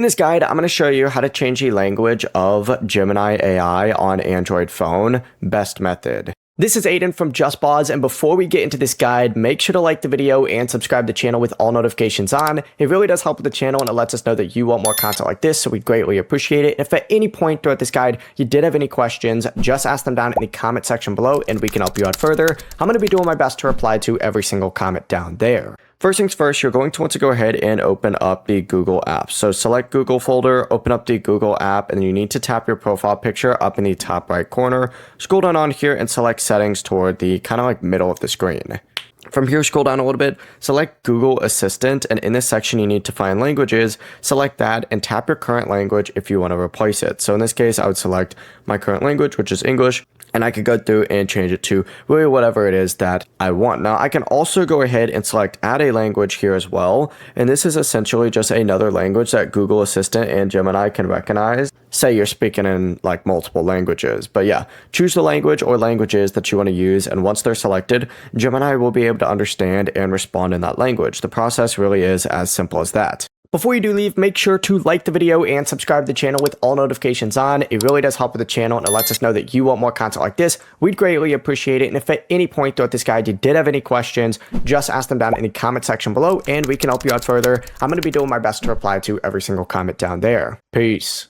In this guide, I'm going to show you how to change the language of Gemini AI on Android phone. Best method. This is Aiden from JustPause, and before we get into this guide, make sure to like the video and subscribe to the channel with all notifications on. It really does help with the channel and it lets us know that you want more content like this, so we greatly appreciate it. If at any point throughout this guide you did have any questions, just ask them down in the comment section below and we can help you out further. I'm going to be doing my best to reply to every single comment down there. First things first, you're going to want to go ahead and open up the Google app. So select Google folder, open up the Google app, and you need to tap your profile picture up in the top right corner. Scroll down on here and select settings toward the kind of like middle of the screen. From here, scroll down a little bit, select Google Assistant, and in this section, you need to find languages. Select that and tap your current language if you want to replace it. So in this case, I would select my current language, which is English, and I could go through and change it to really whatever it is that I want. Now, I can also go ahead and select add a language here as well, and this is essentially just another language that Google Assistant and Gemini can recognize. Say you're speaking in like multiple languages, but yeah, choose the language or languages that you want to use, and once they're selected, Gemini will be able to understand and respond in that language. The process really is as simple as that. Before you do leave, make sure to like the video and subscribe to the channel with all notifications on. It really does help with the channel and it lets us know that you want more content like this. We'd greatly appreciate it. And if at any point throughout this guide you did have any questions, just ask them down in the comment section below and we can help you out further. I'm going to be doing my best to reply to every single comment down there. Peace.